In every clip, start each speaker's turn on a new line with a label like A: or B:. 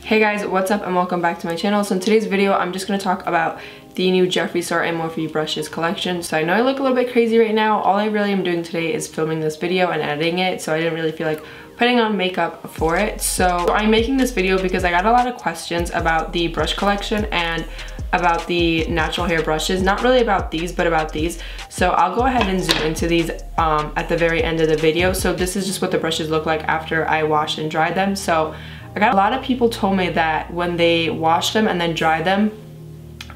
A: Hey guys, what's up and welcome back to my channel. So in today's video, I'm just going to talk about the new Jeffree Star and Morphe brushes collection. So I know I look a little bit crazy right now. All I really am doing today is filming this video and editing it, so I didn't really feel like putting on makeup for it. So I'm making this video because I got a lot of questions about the brush collection and about the natural hair brushes. Not really about these, but about these. So I'll go ahead and zoom into these at the very end of the video. So this is just what the brushes look like after I washed and dried them. So I got a lot of people told me that when they washed them and then dried them,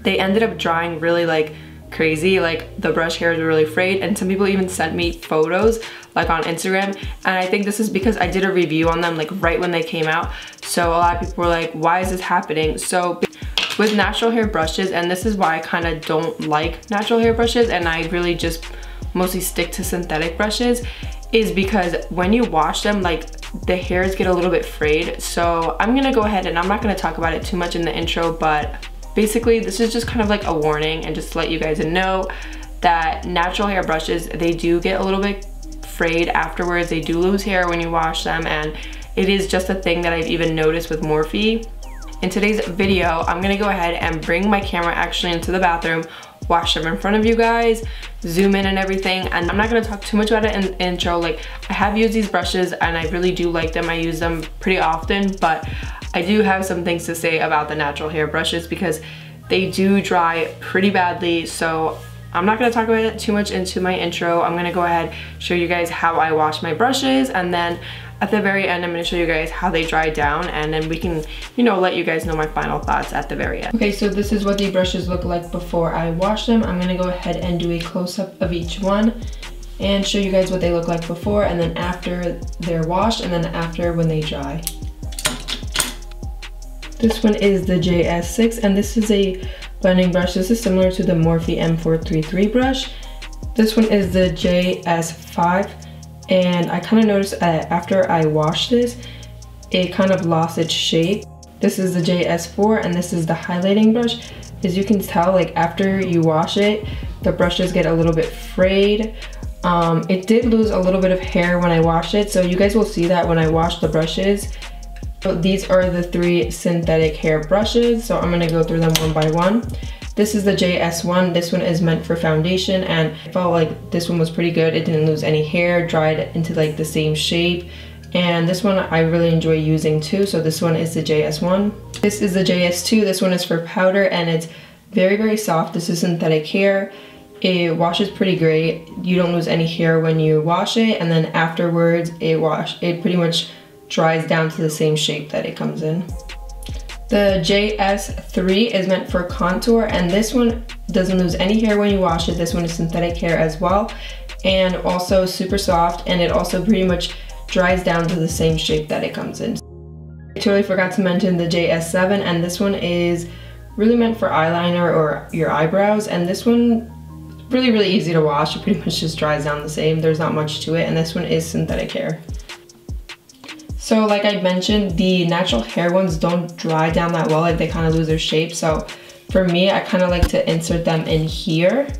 A: they ended up drying really like crazy, like the brush hairs were really frayed, and some people even sent me photos like on Instagram, and I think this is because I did a review on them like right when they came out. So a lot of people were like, why is this happening? So with natural hair brushes, and this is why I kind of don't like natural hair brushes and I really just mostly stick to synthetic brushes, is because when you wash them, like the hairs get a little bit frayed. So I'm gonna go ahead and I'm not gonna talk about it too much in the intro, but basically this is just kind of like a warning and just to let you guys know that natural hair brushes, they do get a little bit frayed afterwards. They do lose hair when you wash them, and it is just a thing that I've even noticed with Morphe. In today's video, I'm gonna go ahead and bring my camera actually into the bathroom, wash them in front of you guys, zoom in and everything, and I'm not gonna talk too much about it in the intro. Like, I have used these brushes and I really do like them. I use them pretty often, but I do have some things to say about the natural hair brushes because they do dry pretty badly. So I'm not gonna talk about it too much into my intro. I'm gonna go ahead, show you guys how I wash my brushes, and then at the very end, I'm gonna show you guys how they dry down, and then we can, you know, let you guys know my final thoughts at the very end. Okay, so this is what the brushes look like before I wash them. I'm gonna go ahead and do a close-up of each one and show you guys what they look like before and then after they're washed, and then after when they dry. This one is the JS6, and this is a blending brush. This is similar to the Morphe M433 brush. This one is the JS5. And I kind of noticed after I washed this, it kind of lost its shape. This is the JS4, and this is the highlighting brush. As you can tell, like after you wash it, the brushes get a little bit frayed. It did lose a little bit of hair when I washed it, so you guys will see that when I wash the brushes. So these are the 3 synthetic hair brushes, so I'm gonna go through them one by one. This is the JS1. This one is meant for foundation, and I felt like this one was pretty good. It didn't lose any hair, dried into like the same shape. And this one I really enjoy using too, so this one is the JS1. This is the JS2. This one is for powder, and it's very, very soft. This is synthetic hair. It washes pretty great. You don't lose any hair when you wash it, and then afterwards it pretty much dries down to the same shape that it comes in. The JS3 is meant for contour, and this one doesn't lose any hair when you wash it. This one is synthetic hair as well, and also super soft, and it also pretty much dries down to the same shape that it comes in. I totally forgot to mention the JS7, and this one is really meant for eyeliner or your eyebrows, and this one really, really easy to wash. It pretty much just dries down the same. There's not much to it, and this one is synthetic hair. So like I mentioned, the natural hair ones don't dry down that well, like they kind of lose their shape. So for me, I kind of like to insert them in here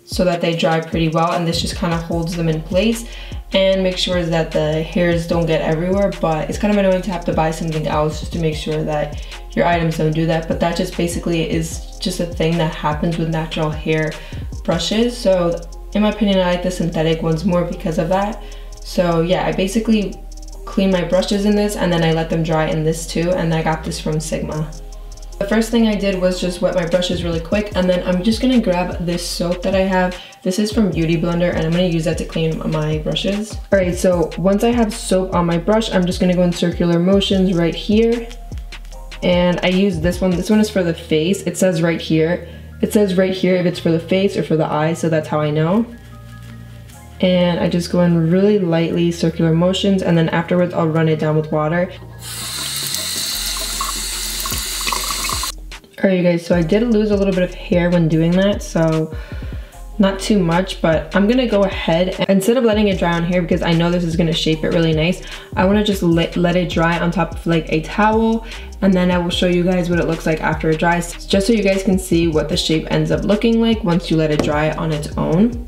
A: so that they dry pretty well, and this just kind of holds them in place and make sure that the hairs don't get everywhere. But it's kind of annoying to have to buy something else just to make sure that your items don't do that. But that just basically is just a thing that happens with natural hair brushes. So in my opinion, I like the synthetic ones more because of that. So yeah, I basically clean my brushes in this, and then I let them dry in this too, and I got this from Sigma. The first thing I did was just wet my brushes really quick, and then I'm just gonna grab this soap that I have. This is from Beauty Blender, and I'm gonna use that to clean my brushes. Alright, so once I have soap on my brush, I'm just gonna go in circular motions right here, and I use this one. This one is for the face. It says right here. It says right here if it's for the face or for the eyes, so that's how I know. And I just go in really lightly circular motions, and then afterwards I'll run it down with water. Alright you guys, so I did lose a little bit of hair when doing that, so not too much, but I'm gonna go ahead and instead of letting it dry on here, because I know this is gonna shape it really nice, I want to just let it dry on top of like a towel, and then I will show you guys what it looks like after it dries, just so you guys can see what the shape ends up looking like once you let it dry on its own.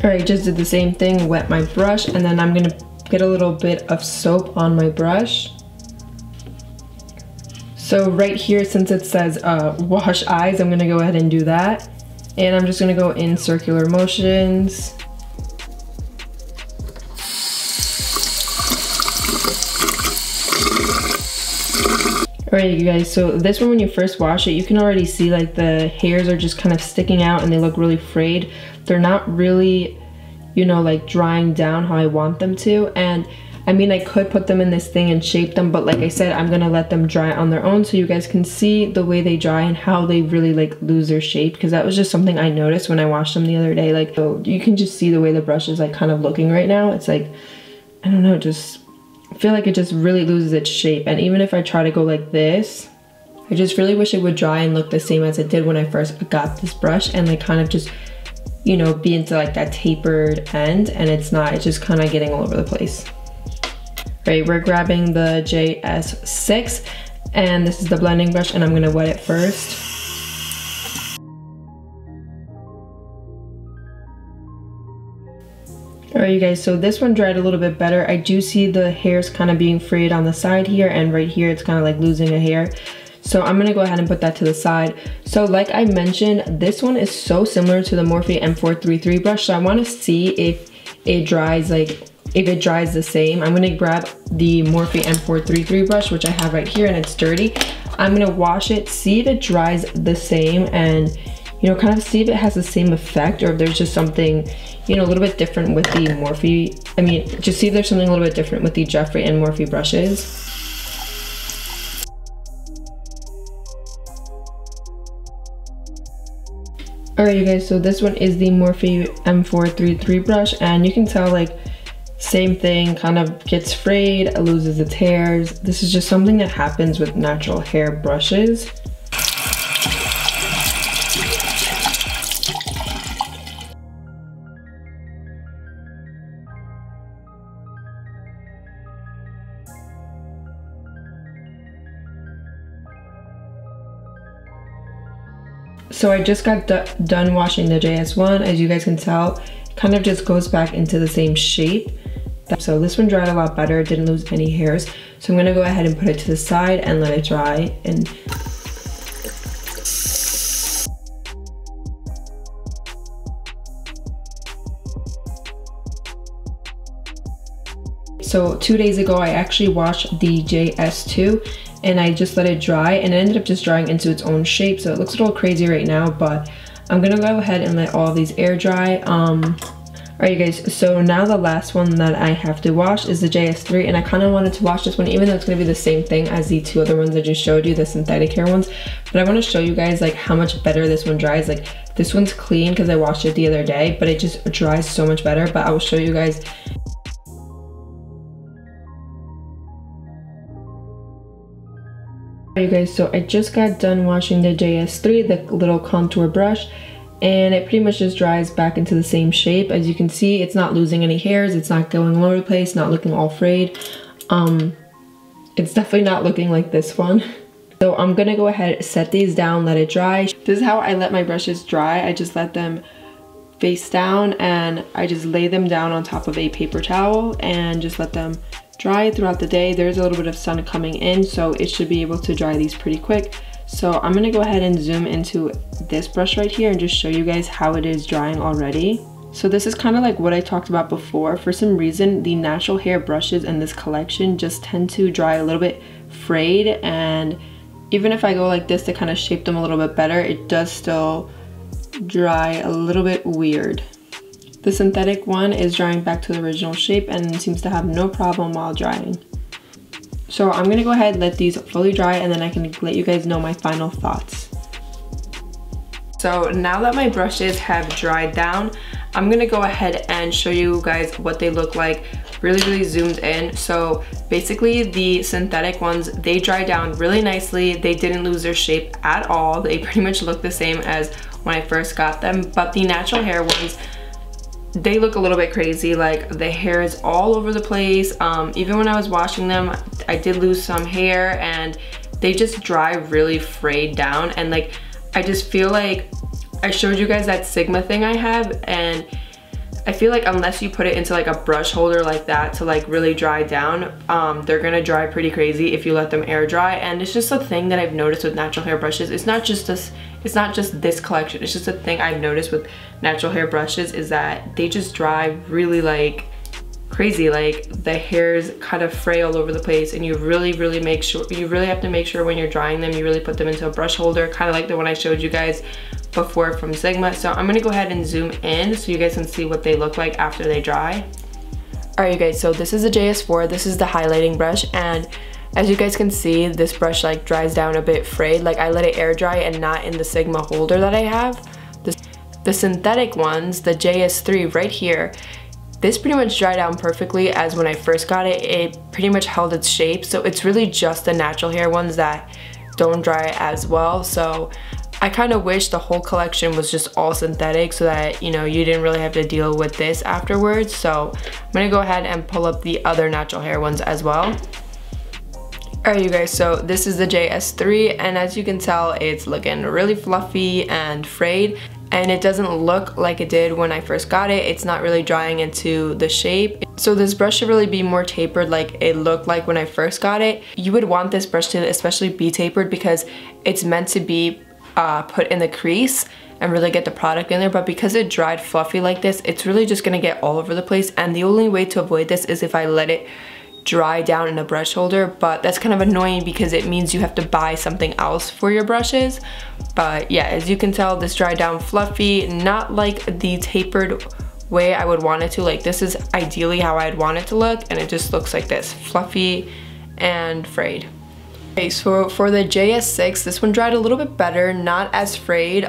A: Alright, just did the same thing, wet my brush, and then I'm gonna get a little bit of soap on my brush. So right here, since it says wash eyes, I'm gonna go ahead and do that. And I'm just gonna go in circular motions. Alright you guys, so this one, when you first wash it, you can already see like the hairs are just kind of sticking out and they look really frayed. They're not really, you know, like drying down how I want them to. And I mean, I could put them in this thing and shape them, but like I said, I'm gonna let them dry on their own so you guys can see the way they dry and how they really like lose their shape, because that was just something I noticed when I washed them the other day. Like, so you can just see the way the brush is like kind of looking right now. It's like, I don't know, just I feel like it just really loses its shape. And even if I try to go like this, I just really wish it would dry and look the same as it did when I first got this brush, and like kind of just, you know, be into like that tapered end, and it's not, it's just kind of getting all over the place. Right, we're grabbing the JS6, and this is the blending brush, and I'm gonna wet it first. Alright you guys, so this one dried a little bit better. I do see the hairs kind of being frayed on the side here, and right here it's kind of like losing a hair. So I'm gonna go ahead and put that to the side. So like I mentioned, this one is so similar to the Morphe M433 brush, so I want to see if it dries like, if it dries the same. I'm gonna grab the Morphe M433 brush, which I have right here, and it's dirty. I'm gonna wash it, see if it dries the same, and you know, kind of see if it has the same effect, or if there's just something, you know, a little bit different with the Morphe. I mean, just see if there's something a little bit different with the Jeffree and Morphe brushes. Alright you guys, so this one is the Morphe M433 brush, and you can tell like same thing, kind of gets frayed, loses its hairs. This is just something that happens with natural hair brushes. So I just got done washing the JS1. As you guys can tell, it kind of just goes back into the same shape. So this one dried a lot better, didn't lose any hairs. So I'm gonna go ahead and put it to the side and let it dry. And so 2 days ago, I actually washed the JS2, and I just let it dry, and it ended up just drying into its own shape. So it looks a little crazy right now, but I'm gonna go ahead and let all these air dry. Alright you guys, so now the last one that I have to wash is the JS3, and I kind of wanted to wash this one even though it's going to be the same thing as the two other ones I just showed you, the synthetic hair ones. But I want to show you guys like how much better this one dries. Like this one's clean because I washed it the other day, but it just dries so much better. But I will show you guys. Alright you guys, so I just got done washing the JS3, the little contour brush, and it pretty much just dries back into the same shape. As you can see, it's not losing any hairs, it's not going all over the place, not looking all frayed. It's definitely not looking like this one. So I'm gonna go ahead, set these down, let it dry. This is how I let my brushes dry. I just let them face down, and I just lay them down on top of a paper towel and just let them dry throughout the day. There's a little bit of sun coming in, so it should be able to dry these pretty quick. So I'm gonna go ahead and zoom into this brush right here and just show you guys how it is drying already. So this is kind of like what I talked about before. For some reason, the natural hair brushes in this collection just tend to dry a little bit frayed, and even if I go like this to kind of shape them a little bit better, it does still dry a little bit weird. The synthetic one is drying back to the original shape and seems to have no problem while drying. So I'm gonna go ahead and let these fully dry, and then I can let you guys know my final thoughts. So now that my brushes have dried down, I'm gonna go ahead and show you guys what they look like really zoomed in. So basically the synthetic ones, they dry down really nicely. They didn't lose their shape at all. They pretty much look the same as when I first got them. But the natural hair ones, they look a little bit crazy. Like the hair is all over the place. Even when I was washing them, I did lose some hair, and they just dry really frayed down. And like, I just feel like I showed you guys that Sigma thing I have, and I feel like unless you put it into like a brush holder like that to like really dry down, they're gonna dry pretty crazy if you let them air dry. And it's just a thing that I've noticed with natural hair brushes. It's not just this collection, it's just a thing I've noticed with natural hair brushes, is that they just dry really like crazy. Like the hairs kind of fray all over the place, and you really have to make sure when you're drying them, you really put them into a brush holder, kind of like the one I showed you guys before from Sigma. So I'm gonna go ahead and zoom in so you guys can see what they look like after they dry. Alright you guys, so this is the JS4, this is the highlighting brush, and as you guys can see, this brush like dries down a bit frayed. Like I let it air dry and not in the Sigma holder that I have. The synthetic ones, the JS3 right here, this pretty much dried down perfectly. As when I first got it, it pretty much held its shape. So it's really just the natural hair ones that don't dry as well. So I kind of wish the whole collection was just all synthetic so that, you know, you didn't really have to deal with this afterwards. So I'm gonna go ahead and pull up the other natural hair ones as well. Alright you guys, so this is the JS3, and as you can tell, it's looking really fluffy and frayed, and it doesn't look like it did when I first got it. It's not really drying into the shape. So this brush should really be more tapered like it looked like when I first got it. You would want this brush to especially be tapered because it's meant to be put in the crease and really get the product in there, but because it dried fluffy like this, it's really just gonna get all over the place. And the only way to avoid this is if I let it dry down in a brush holder, but that's kind of annoying because it means you have to buy something else for your brushes. But yeah, as you can tell, this dried down fluffy, not like the tapered way I would want it to. Like this is ideally how I'd want it to look, and it just looks like this, fluffy and frayed. Okay, so for the JS6, this one dried a little bit better, not as frayed,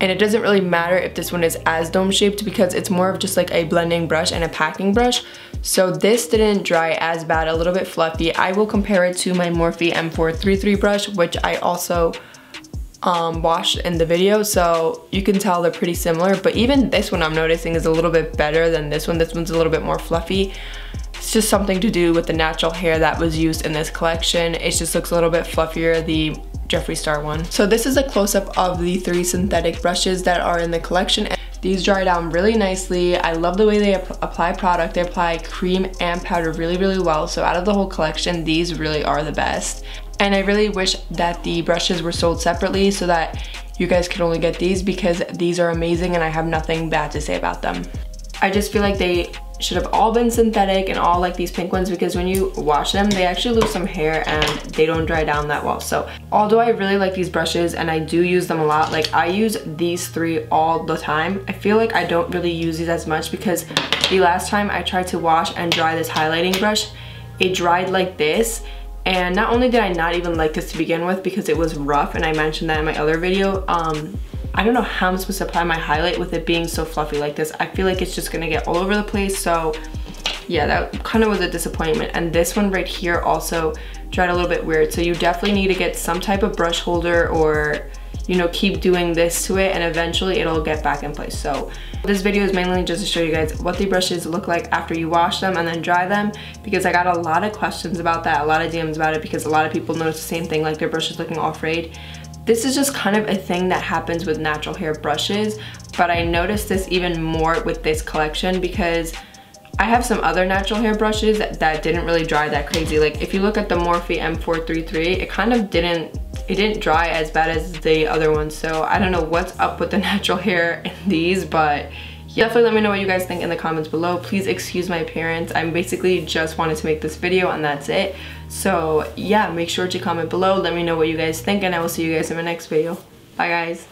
A: and it doesn't really matter if this one is as dome shaped because it's more of just like a blending brush and a packing brush. So this didn't dry as bad, a little bit fluffy. I will compare it to my Morphe M433 brush, which I also washed in the video, so you can tell they're pretty similar. But even this one I'm noticing is a little bit better than this one. This one's a little bit more fluffy. It's just something to do with the natural hair that was used in this collection. It just looks a little bit fluffier, the Jeffree Star one. So this is a close-up of the 3 synthetic brushes that are in the collection. These dry down really nicely. I love the way they apply product. They apply cream and powder really well. So out of the whole collection, these really are the best. And I really wish that the brushes were sold separately so that you guys could only get these, because these are amazing and I have nothing bad to say about them. I just feel like they should have all been synthetic and all like these pink ones, because when you wash them, they actually lose some hair and they don't dry down that well. So although I really like these brushes and I do use them a lot, like I use these 3 all the time, I feel like I don't really use these as much because the last time I tried to wash and dry this highlighting brush, it dried like this. And not only did I not even like this to begin with because it was rough, and I mentioned that in my other video, I don't know how I'm supposed to apply my highlight with it being so fluffy like this. I feel like it's just gonna get all over the place. So yeah, that kind of was a disappointment. And this one right here also dried a little bit weird. So you definitely need to get some type of brush holder, or you know, keep doing this to it, and eventually it'll get back in place. So this video is mainly just to show you guys what the brushes look like after you wash them and then dry them, because I got a lot of questions about that, a lot of DMs about it, because a lot of people notice the same thing, like their brushes looking all frayed. This is just kind of a thing that happens with natural hair brushes, but I noticed this even more with this collection because I have some other natural hair brushes that didn't really dry that crazy. Like if you look at the Morphe M433, it kind of didn't dry as bad as the other ones. So I don't know what's up with the natural hair in these, but yeah, definitely let me know what you guys think in the comments below. Please excuse my appearance. I basically just wanted to make this video and that's it. So yeah, make sure to comment below. Let me know what you guys think, and I will see you guys in my next video. Bye guys.